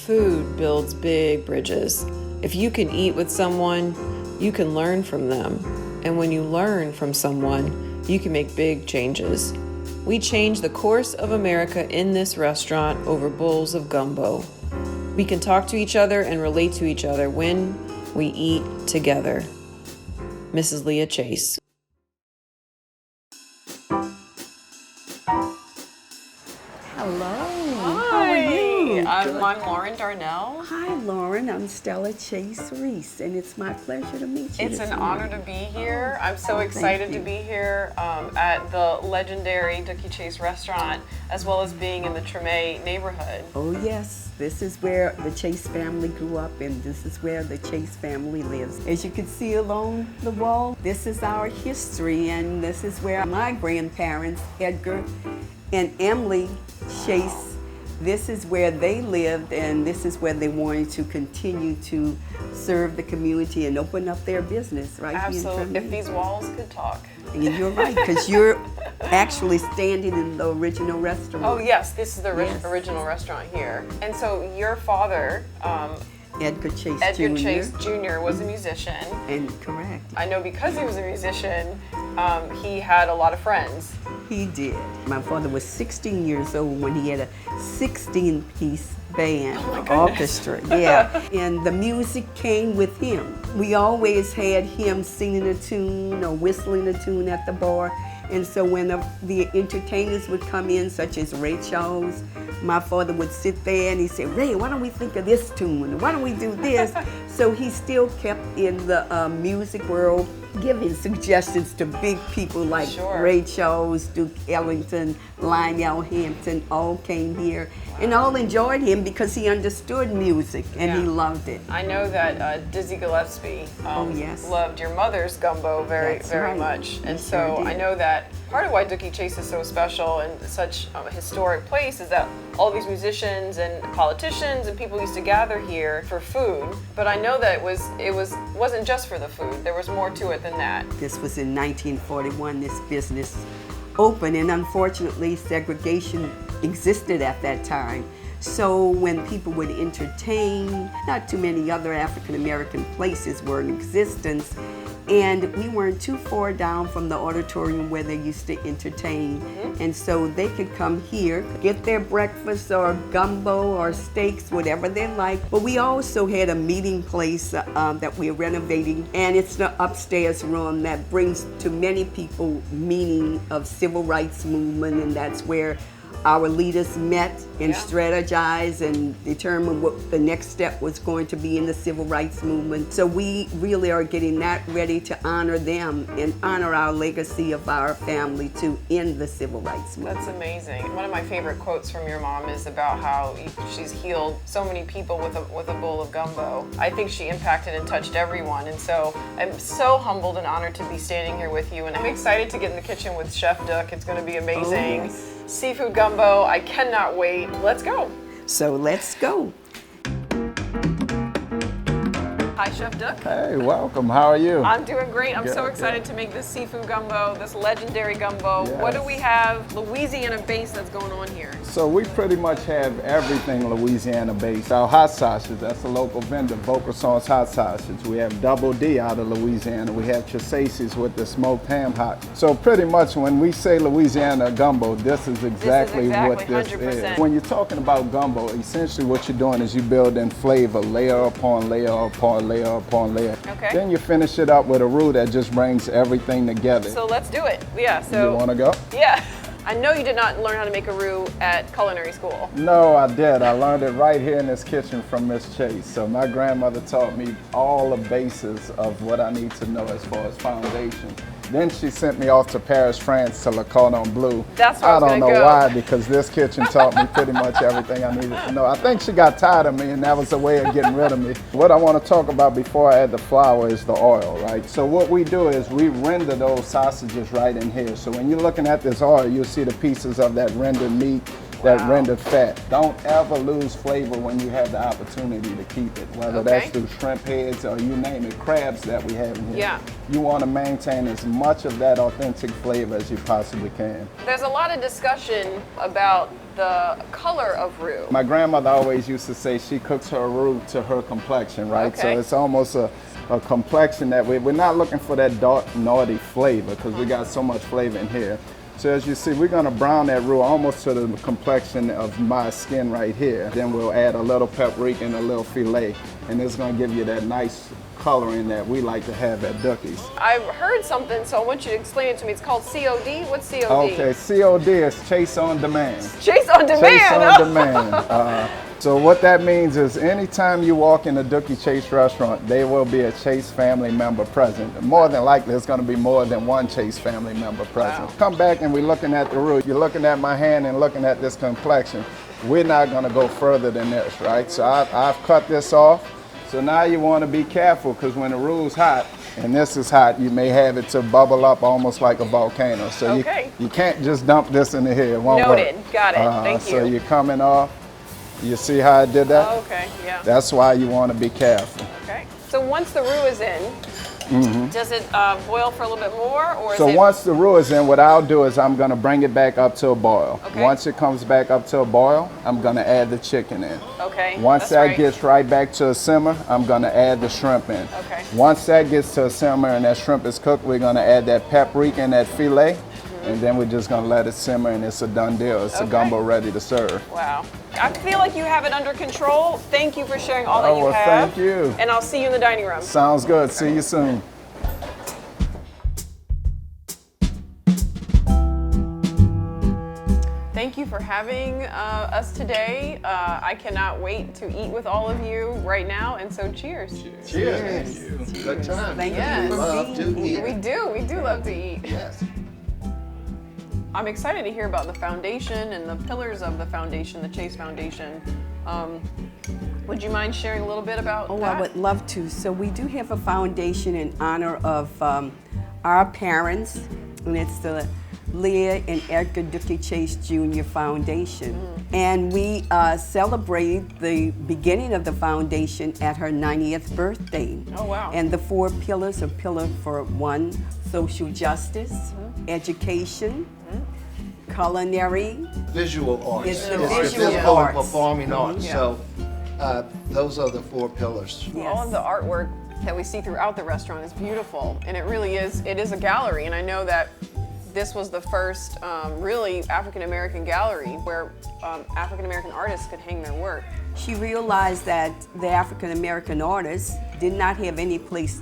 Food builds big bridges. If you can eat with someone, you can learn from them. And when you learn from someone, you can make big changes. We change the course of America in this restaurant over bowls of gumbo. We can talk to each other and relate to each other when we eat together. Mrs. Leah Chase. Hello. Hi. How are you? I'm Lauren Darnell. Hi, Lauren. I'm Stella Chase Reese, and it's my pleasure to meet you. It's an this honor morning. to be here. I'm so excited to be here at the legendary Dooky Chase Restaurant, as well as being in the Treme neighborhood. Oh, yes. This is where the Chase family grew up, and this is where the Chase family lives. As you can see along the wall, this is our history, and this is where my grandparents, Edgar and Emily Chase, this is where they lived, and this is where they wanted to continue to serve the community and open up their business right here in Absolutely. If Treme. these walls could talk. And you're right, because you're actually standing in the original restaurant. Oh yes, this is the Yes. original restaurant here. And so your father, Edgar Chase Edgar Jr. Chase Jr. was a musician. And correct, I know because he was a musician, he had a lot of friends. he did. My father was 16 years old when he had a 16-piece band, orchestra, yeah. And the music came with him. We always had him singing a tune or whistling a tune at the bar. And so when the entertainers would come in, such as Ray Charles, my father would sit there and he'd say, Ray, why don't we think of this tune? Why don't we do this? So he still kept in the music world, giving suggestions to big people like Ray Charles, Duke Ellington, Lionel Hampton, all came here. And all enjoyed him because he understood music and he loved it. I know that Dizzy Gillespie loved your mother's gumbo very much. And so I know that part of why Dooky Chase is so special and such a historic place is that all these musicians and politicians and people used to gather here for food. But I know that it wasn't just for the food. There was more to it than that. This was in 1941, this business opened, and unfortunately segregation existed at that time. So when people would entertain, not too many other African American places were in existence, and we weren't too far down from the auditorium where they used to entertain. And so they could come here, get their breakfast or gumbo or steaks, whatever they like. But we also had a meeting place that we're renovating, and it's the upstairs room that brings to many people meaning of civil rights movement, and that's where our leaders met and strategized and determined what the next step was going to be in the civil rights movement. So we really are getting that ready to honor them and honor our legacy of our family to end the civil rights movement. That's amazing. One of my favorite quotes from your mom is about how she's healed so many people with a bowl of gumbo. I think she impacted and touched everyone, and so I'm so humbled and honored to be standing here with you, and I'm excited to get in the kitchen with Chef Duck. It's going to be amazing. Oh, yes. Seafood gumbo, I cannot wait. Let's go. So let's go. Hi, Chef Duck. Hey, welcome. How are you? I'm doing great. I'm so Good, excited to make this seafood gumbo, this legendary gumbo. Yes. What do we have Louisiana based that's going on here? So we pretty much have everything Louisiana based. Our hot sausage, that's a local vendor, Boca Sauce Hot Sausage. We have Double D out of Louisiana. We have Chasaces with the smoked ham hock. So pretty much when we say Louisiana gumbo, this is exactly what this 100%. is. When you're talking about gumbo, essentially what you're doing is you build in flavor layer upon layer upon layer upon layer. Okay. Then you finish it up with a roux that just brings everything together. So let's do it. Yeah, so. You wanna go? Yeah. I know you did not learn how to make a roux at culinary school. No, I did. I learned it right here in this kitchen from Miss Chase. So my grandmother taught me all the bases of what I need to know as far as foundation. Then she sent me off to Paris, France to Le Cordon Bleu. That's where I was don't know gonna go. why, because this kitchen taught me pretty much everything I needed to know. I think she got tired of me and that was a way of getting rid of me. What I want to talk about before I add the flour is the oil, right? So what we do is we render those sausages right in here. So when you're looking at this oil, you'll see the pieces of that rendered meat, that rendered fat. Don't ever lose flavor when you have the opportunity to keep it, whether that's through shrimp heads or you name it, crabs that we have in here. Yeah. You want to maintain as much of that authentic flavor as you possibly can. There's a lot of discussion about the color of roux? My grandmother always used to say she cooks her roux to her complexion, right? Okay. So it's almost a complexion that we're not looking for that dark, naughty flavor because we got so much flavor in here. So as you see, we're gonna brown that roux almost to the complexion of my skin right here. Then we'll add a little paprika and a little filet, and it's gonna give you that nice coloring that we like to have at Dooky's. I've heard something, so I want you to explain it to me. It's called COD. What's COD? Okay, COD is Chase on Demand. Chase on demand. Chase on demand. So what that means is anytime you walk in a Dooky Chase restaurant, there will be a Chase family member present. More than likely, it's going to be more than one Chase family member present. Wow. Come back and we're looking at the roux. You're looking at my hand and looking at this complexion. We're not going to go further than this, right? So I've cut this off. So now you want to be careful because when the roux is hot, and this is hot, you may have it to bubble up almost like a volcano. So you can't just dump this into here. It won't Noted. work. Got it. Thank you. So you're coming off. You see how I did that? Oh, okay, yeah. That's why you want to be careful. Okay. So once the roux is in, does it boil for a little bit more, or So is it? once the roux is in, what I'll do is I'm going to bring it back up to a boil. Okay. Once it comes back up to a boil, I'm going to add the chicken in. Okay. Once that's that right. gets right back to a simmer, I'm going to add the shrimp in. Okay. Once that gets to a simmer and that shrimp is cooked, we're going to add that paprika and that filet. And then we're just gonna let it simmer and it's a done deal. It's a gumbo ready to serve. Wow. I feel like you have it under control. Thank you for sharing all that you well, have. thank you. And I'll see you in the dining room. Sounds good. See you soon. Thank you for having us today. I cannot wait to eat with all of you right now, and so cheers. Cheers. Good time. Thank Yes. you. Love to eat. We do love to eat. Yes. I'm excited to hear about the foundation and the pillars of the foundation, the Chase Foundation. Would you mind sharing a little bit about Oh, that? I would love to. So we do have a foundation in honor of our parents, and it's the Leah and Edgar Dooky Chase Jr. Foundation. And we celebrate the beginning of the foundation at her 90th birthday. Oh, wow. And the 4 pillars are pillar for 1, social justice, education, culinary. Visual arts. It's the the visual physical and arts. performing arts. Yeah. So those are the 4 pillars. Yes. All of the artwork that we see throughout the restaurant is beautiful, and it really is. It is a gallery, and I know that this was the first really African-American gallery where African-American artists could hang their work. She realized that the African American artists did not have any place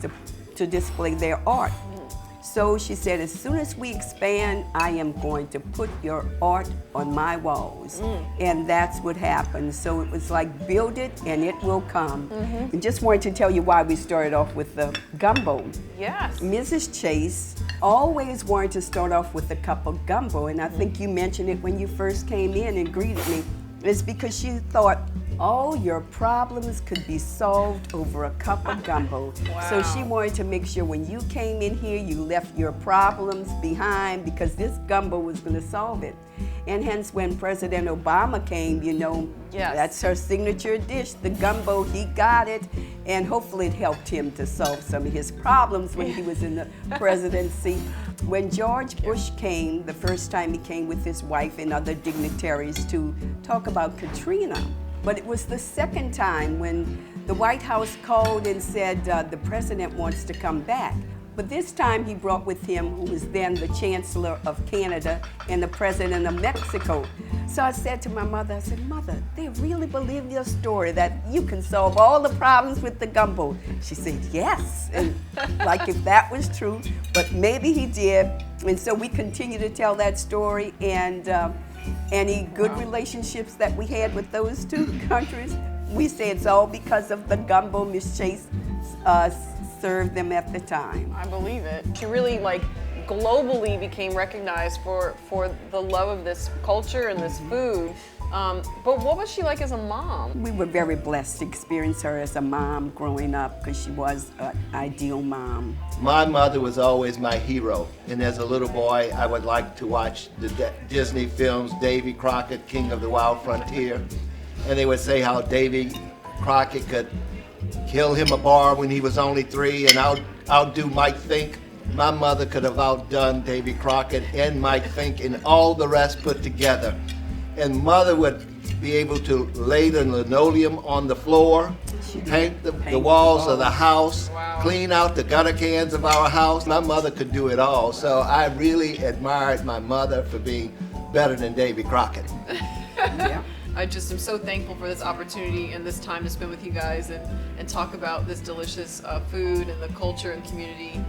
to display their art. So she said, as soon as we expand, I am going to put your art on my walls. And that's what happened. So it was like, build it and it will come. And just wanted to tell you why we started off with the gumbo. Yes. Mrs. Chase always wanted to start off with a cup of gumbo, and I think you mentioned it when you first came in and greeted me. It's because she thought all your problems could be solved over a cup of gumbo. So she wanted to make sure when you came in here, you left your problems behind because this gumbo was going to solve it. And hence when President Obama came, you know, Yes. that's her signature dish, the gumbo. He got it, and hopefully it helped him to solve some of his problems when he was in the presidency. When George Bush came, the first time he came with his wife and other dignitaries to talk about Katrina, but it was the second time when the White House called and said the president wants to come back. But this time he brought with him who was then the Chancellor of Canada and the President of Mexico. So I said to my mother, I said, Mother, they really believe your story that you can solve all the problems with the gumbo. She said, yes, and like if that was true, but maybe he did. And so we continue to tell that story, and any good relationships that we had with those 2 countries, we say it's all because of the gumbo Miss Chase served them at the time. I believe it. She really globally became recognized for the love of this culture and this food. But what was she like as a mom? We were very blessed to experience her as a mom growing up because she was an ideal mom. My mother was always my hero, and as a little boy, I would like to watch the Disney films, Davy Crockett, King of the Wild Frontier, and they would say how Davy Crockett could kill him a bar when he was only 3 and outdo Mike Fink. My mother could have outdone Davy Crockett and Mike Fink and all the rest put together. and Mother would be able to lay the linoleum on the floor, paint the walls of the house, clean out the gutter cans of our house. My mother could do it all, so I really admired my mother for being better than Davy Crockett. Yeah. I just am so thankful for this opportunity and this time to spend with you guys and talk about this delicious food and the culture and community.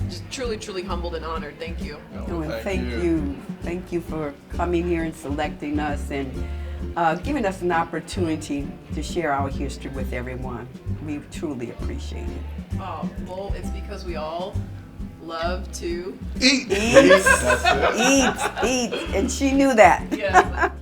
Just truly, truly humbled and honored. Thank you. Oh, and thank you. Thank you for coming here and selecting us and giving us an opportunity to share our history with everyone. We truly appreciate it. Oh, well, it's because we all love to Eat! Eat, eat, and she knew that. Yes.